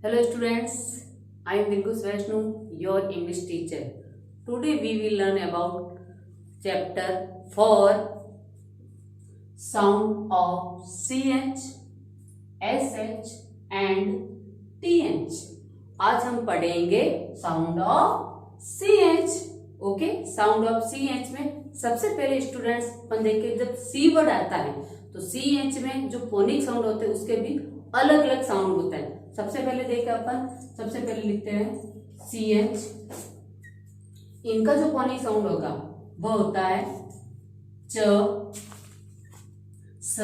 Hello students, I am Vinkus Vaishnu, your English teacher. Today we will learn about chapter 4 sound of CH, SH and TH. आज हम पढ़ेंगे sound of CH. Okay, sound of CH में सबसे पहले students अपन देखें, जब C word आता है तो CH में जो फोनिक साउंड होते हैं उसके भी अलग अलग साउंड होता है. सबसे पहले देखें अपन, सबसे पहले लिखते हैं CH. इनका जो फोनिक साउंड होगा वो होता है च, स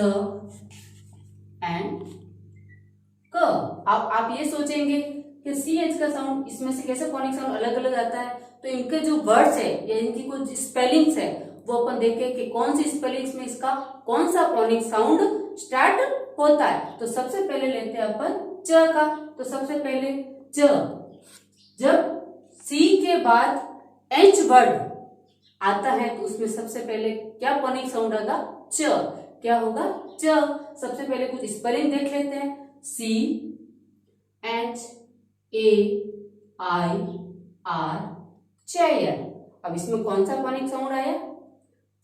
एंड क. आप ये सोचेंगे कि CH का साउंड इसमें से कैसे फोनिक साउंड अलग अलग आता है, तो इनके जो वर्ड्स है या इनकी कुछ स्पेलिंग्स है वो अपन देखें कि कौन सी स्पेलिंग्स में इसका कौन सा फोनिक साउंड स्टार्ट होता है. तो सबसे पहले लेते हैं अपन च का. तो सबसे पहले च, जब सी के बाद एच वर्ड आता है तो उसमें सबसे पहले क्या फोनिक साउंड होगा? च. क्या होगा? च. सबसे पहले कुछ स्पेलिंग देख लेते हैं. C H A I R, chair. अब इसमें कौन सा फोनिक साउंड आया?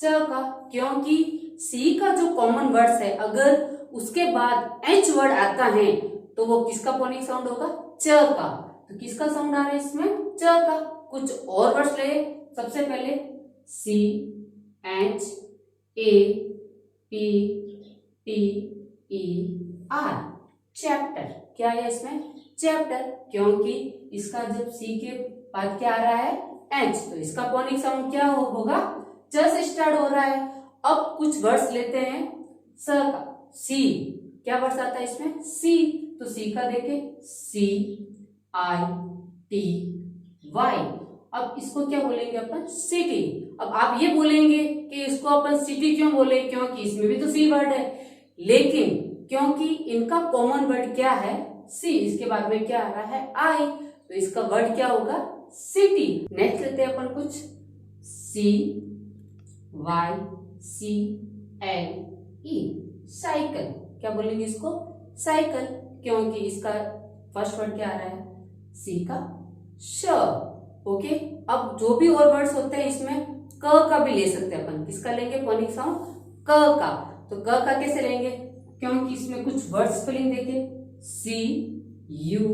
च का, क्योंकि सी का जो कॉमन वर्ड्स है अगर उसके बाद एच वर्ड आता है तो वो किसका फोनिक साउंड होगा? च का. तो किसका साउंड आ रहा है इसमें? च का. कुछ और वर्ड्स ले. सबसे पहले C H A P T E R, chapter. क्या है इसमें? चैप्टर, क्योंकि इसका जब सी के बाद क्या आ रहा है? एच, तो इसका फोनिक साउंड क्या होगा? च से स्टार्ट हो रहा है. अब कुछ वर्ड्स लेते हैं स का. सी, क्या वर्ड्स आता है इसमें? सी. तो सी का देखें C I T Y. अब इसको क्या बोलेंगे अपन? सिटी. अब आप ये बोलेंगे कि इसको अपन सिटी क्यों बोले, क्योंकि इसमें भी तो सी वर्ड है, लेकिन क्योंकि इनका कॉमन वर्ड क्या है? सी. इसके बाद में क्या आ रहा है? आई. तो इसका वर्ड क्या होगा? सिटी. नेक्स्ट लेते हैं अपन कुछ C Y C L E, cycle. क्या बोलेंगे इसको? साइकिल, क्योंकि इसका फर्स्ट वर्ड क्या आ रहा है? सी का श. ओके. अब जो भी और वर्ड्स होते हैं इसमें क का भी ले सकते हैं अपन. किसका लेंगे फोनिक साउंड? क का. तो क का कैसे लेंगे? क्योंकि इसमें कुछ वर्ड स्पेलिंग देखे. C U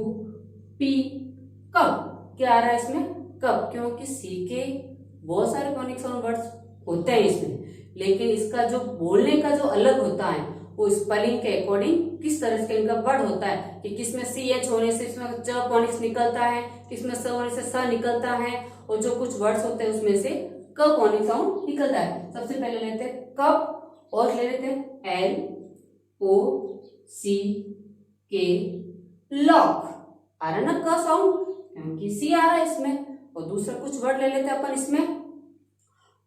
P, cup. क्या आ रहा है इसमें? कप, क्योंकि सी के बहुत सारे फोनिक साउंड वर्ड्स होते हैं इसमें, लेकिन इसका जो बोलने का जो अलग होता है वो स्पेलिंग के अकॉर्डिंग किस तरह से इनका वर्ड होता है कि किसमें सी एच होने से इसमें च फोनिक्स निकलता है, किसमें स होने से स निकलता है, और जो कुछ वर्ड्स होते हैं उसमें से क फोनिक साउंड निकलता है. सबसे पहले लेते हैं कप, और ले लेते हैं L O C K, lock. आ रहा है ना क साउंड, क्योंकि सी आ रहा है इसमें. और दूसरा कुछ वर्ड ले लेते हैं अपन इसमें,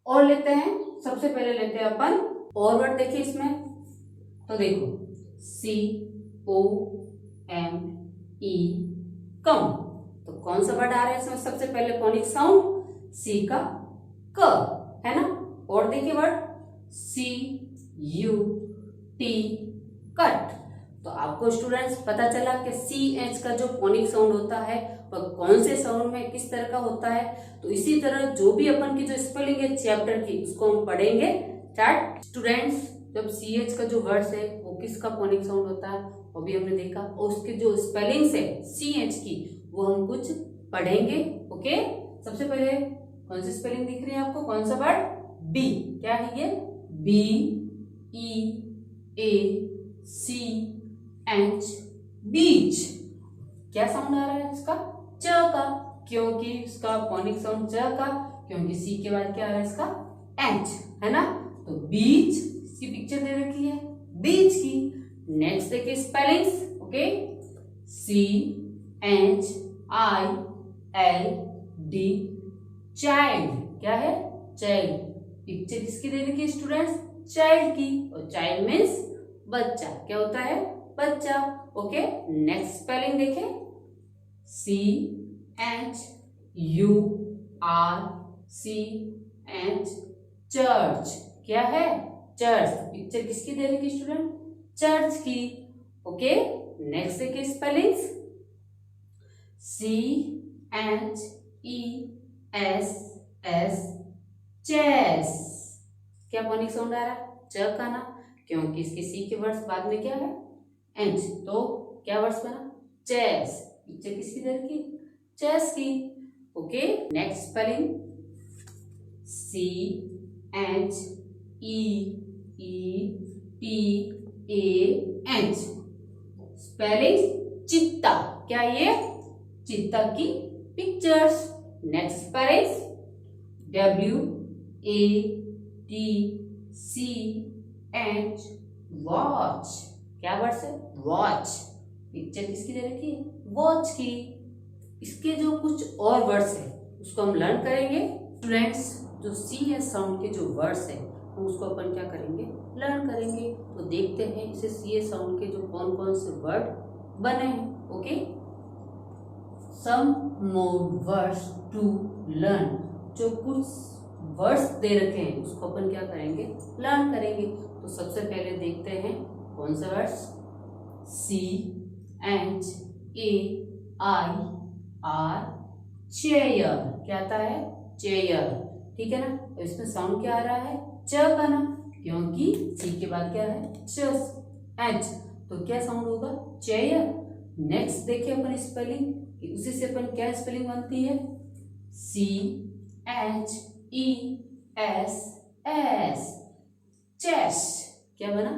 और लेते हैं. सबसे पहले लेते हैं अपन और वर्ड. देखिए इसमें तो देखो C O M E, कम. तो कौन सा वर्ड आ रहा है इसमें? सबसे पहले फोनिक साउंड सी का क, है ना. और देखिए word C U T, cut. तो आपको स्टूडेंट्स पता चला कि CH का जो फोनिक साउंड होता है वह कौन से साउंड में किस तरह का होता है. तो इसी तरह जो भी अपन की जो स्पेलिंग है चैप्टर की उसको हम पढ़ेंगे. स्टार्ट. स्टूडेंट्स, जब CH का जो वर्ड्स है वो किसका फोनिक साउंड होता है वो भी हमने देखा, और उसके जो स्पेलिंग्स है CH की वो हम कुछ पढ़ेंगे. ओके. सबसे पहले कौन सी स्पेलिंग दिख रही है आपको? कौन सा वर्ड? बी. क्या है ये? B E A C H, बीच. क्या साउंड आ रहा है इसका? च का, क्योंकि इसका फोनिक साउंड च का, क्योंकि सी के बाद क्या आ रहा है इसका? एच, है ना. तो बीच, इसकी पिक्चर दे रखी है बीच की. नेक्स्ट देखिए spellings. Okay. C H I L D, child. क्या है? चाइल्ड. पिक्चर किसकी दे रखी है स्टूडेंट्स? चाइल्ड की. और चाइल्ड मीन्स बच्चा. क्या होता है? बच्चा. ओके. नेक्स्ट स्पेलिंग देखें. C H U R C H, church. क्या है? चर्च. पिक्चर किसकी दे रखी स्टूडेंट? चर्च की. ओके. नेक्स्ट देखिए स्पेलिंग्स. CHESS, chess. क्या फोनिक साउंड आ रहा है? च का ना, क्योंकि इसके सी के वर्ड्स बाद में क्या है? एच, तो क्या वर्ड्स बना? चेस। पिक्चर किसकी तरह की? चेस की। Okay, next spelling CHEETAH, spelling चित्ता। क्या ये? चित्ता की pictures. Next spelling WATCH, watch. क्या वर्ड्स है? वॉच। पिक्चर किसकी दे रखी है? वॉच की। इसके जो कुछ और वर्ड्स है उसको हम लर्न करेंगे स्टूडेंट्स। जो CS साउंड के जो वर्ड्स है हम उसको अपन क्या करेंगे? लर्न करेंगे। तो देखते हैं इसे CS साउंड के जो कौन कौन से वर्ड बने हैं। Okay, some more words to learn. जो कुछ वर्ड्स दे रखे हैं उसको अपन क्या करेंगे? लर्न करेंगे। तो सबसे पहले देखते हैं कौन से वर्ड्स? CHAIR, chair. क्या आता है? चेयर। ठीक है ना। तो इसमें साउंड क्या आ रहा है? च का ना, क्योंकि सी के बाद क्या है? च, एच, तो क्या साउंड होगा? चेयर। नेक्स्ट देखिए अपन स्पेलिंग, उसी से अपन क्या स्पेलिंग बनती है? CHESS, chess. क्या बना?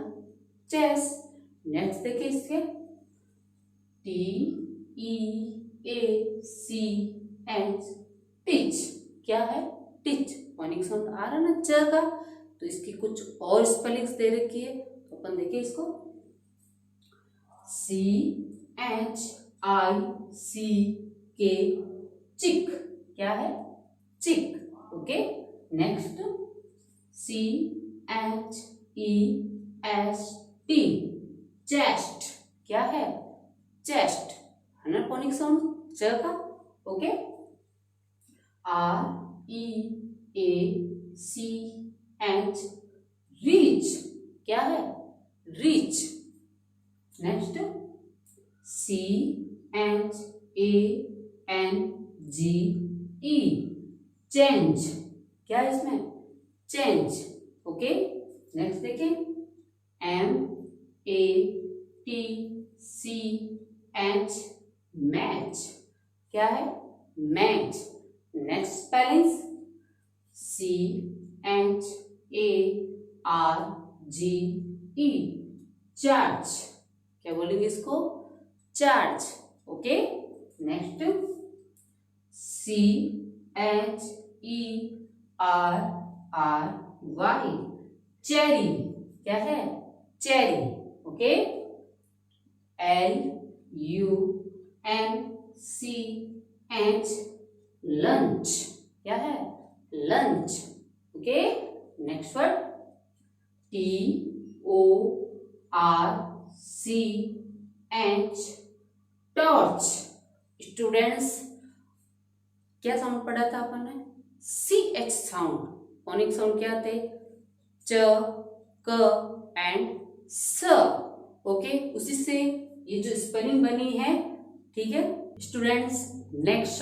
चेस। नेक्स्ट देखिए इसके TEACH, टीच। क्या है? टीच। फोनिक साउंड आ रहा ना च का, तो इसकी कुछ और स्पेलिंग्स दे रखी है। तो अपन देखिए इसको CHICK, चिक। क्या है? चिक। Okay, next CHEST, chest. क्या है? चेस्ट। है ना फोनिक साउंड च का। Okay, REACH, reach. क्या है? रीच। Next CHANGE, change. क्या है इसमें? चेंज। ओके, नेक्स्ट देखिए MATCH, मैच। क्या है? Match. Next spellings CHARGE, charge. क्या बोलेंगे इसको? Charge. Okay, next CHERRY, cherry. क्या है? चेरी। Okay, LUNCH, lunch. क्या है? Lunch. Okay, next word TORCH, torch. Students, क्या साउंड पढ़ा था अपन ने? CH sound. फोनिक साउंड क्या थे? च, क एंड स। ओके, उसी से ये जो स्पेलिंग बनी है। ठीक है students, next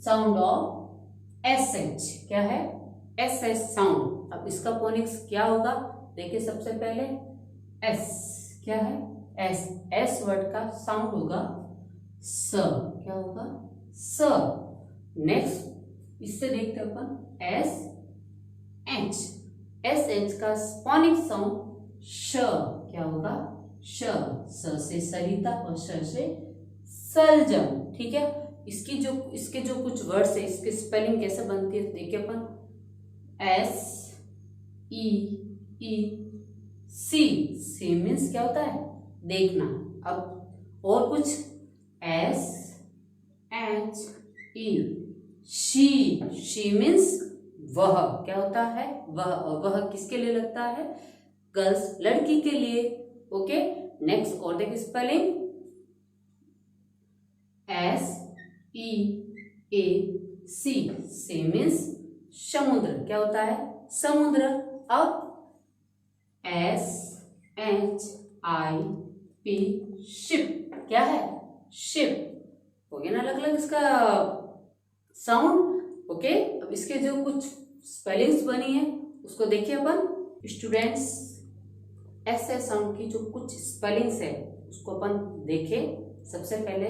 sound of SH। क्या है? SS sound. अब इसका फोनिक्स क्या होगा? देखिए सबसे पहले S। क्या है? S वर्ड का साउंड होगा स। क्या होगा? स। नेक्स्ट इससे देखते हैं अपन SH का फोनिक साउंड श। क्या होगा? श। स से सरिता और श से सलजम। ठीक है, इसके जो कुछ वर्ड्स है इसकी स्पेलिंग कैसे बनती है देखिए अपन SEEC, सी मीन्स क्या होता है? देखना। अब और कुछ SHE, शी मीन्स वह। क्या होता है? वह। और वह किसके लिए लगता है? गर्ल्स, लड़की के लिए। ओके, नेक्स्ट और देखिए स्पेलिंग SEAC, सी मीन्स समुद्र। क्या होता है? समुद्र। अब SHIP, शिप। क्या है? शिप। हो गया ना अलग अलग इसका साउंड। ओके, अब इसके जो कुछ स्पेलिंग्स बनी है उसको देखिए अपन स्टूडेंट्स। ऐसे साउंड की जो कुछ स्पेलिंग्स है उसको अपन देखें। सबसे पहले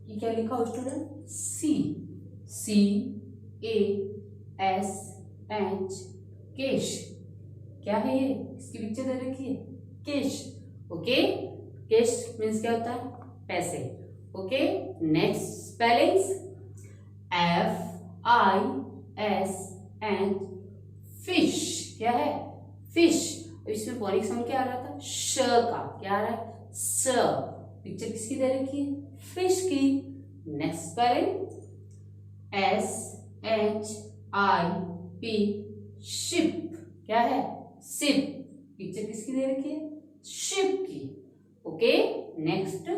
ये क्या लिखा हो student, see, C A S H, cash. क्या है ये, इसकी पिक्चर दे रखी है, केश। ओके, केश मीन्स क्या होता है, पैसे। Okay, next spellings F I S and fish. क्या है, फिश। इसमें फोनिक साउंड क्या आ रहा था, श का। क्या आ रहा है, स। पिक्चर किसकी दे रखी है, फिश की। Next spelling S H I P, ship. क्या है, शिप। पिक्चर किसकी दे रखी है, शिप की। Okay, next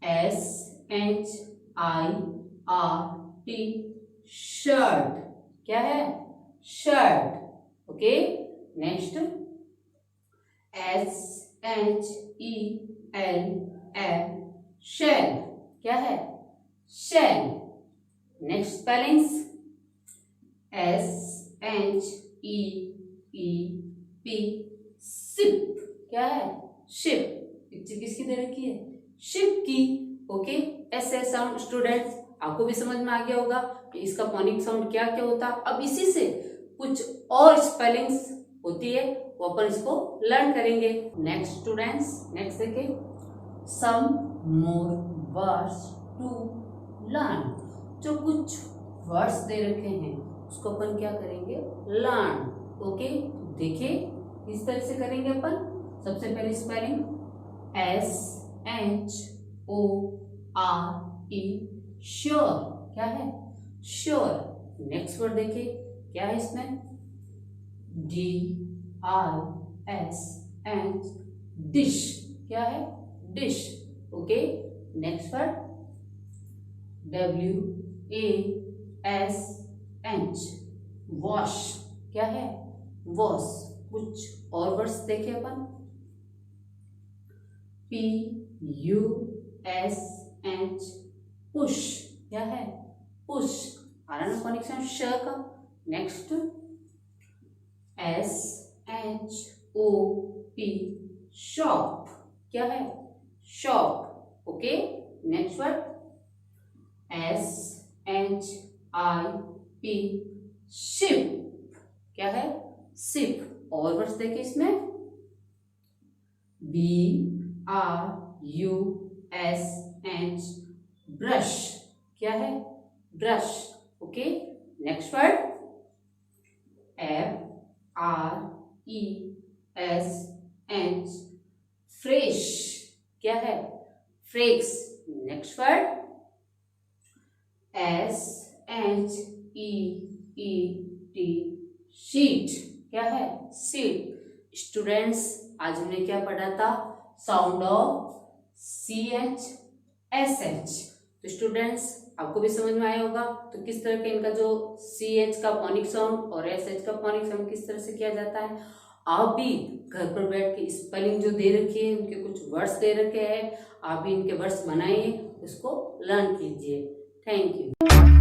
S H I R T, shirt. क्या है, shirt. Okay, next S H E L L, shell. क्या है, shell. Next spellings S H E E P, sheep. क्या है, शिप। पिक्चर किसकी दे रखी है, शिप की। ओके, ऐसे साउंड स्टूडेंट्स आपको भी समझ में आ गया होगा कि इसका फोनिक साउंड क्या क्या होता है। अब इसी से कुछ और स्पेलिंग्स होती है वो अपन इसको लर्न करेंगे। नेक्स्ट स्टूडेंट्स, नेक्स्ट देखिए सम मोर वर्ड्स टू लर्न। जो कुछ वर्ड्स दे रखे हैं उसको अपन क्या करेंगे, लर्न। ओके, देखिए किस तरह से करेंगे अपन। सबसे पहले spelling S H O R E, sure. क्या है, श्योर। नेक्स्ट वर्ड देखिए क्या है इसमें, D I S H, dish. क्या है, dish. Okay, next word W A S H, wash. क्या है, वॉश। कुछ और वर्ड्स देखें अपन, P U S H, push. क्या है, पुश। आ रहा ना कनेक्शन श का। Next S H O P, shop. क्या है, shop. Okay, next word S H I P, ship. क्या है, शिप। और वर्ड्स देखिए इसमें B R U S H, brush. क्या है, brush. Okay, next word F R E S H, fresh. क्या है, fresh. Next word S H E E T, sheet. क्या है, शीट। स्टूडेंट्स आज हमने क्या पढ़ा था, sound of C H S H. तो स्टूडेंट्स आपको भी समझ में आया होगा तो किस तरह के इनका जो सी एच का फोनिक साउंड और एस एच का फोनिक साउंड किस तरह से किया जाता है। आप भी घर पर बैठ के स्पेलिंग जो दे रखी है उनके कुछ वर्ड्स दे रखे हैं, आप भी इनके वर्ड्स बनाइए, उसको लर्न कीजिए। Thank you.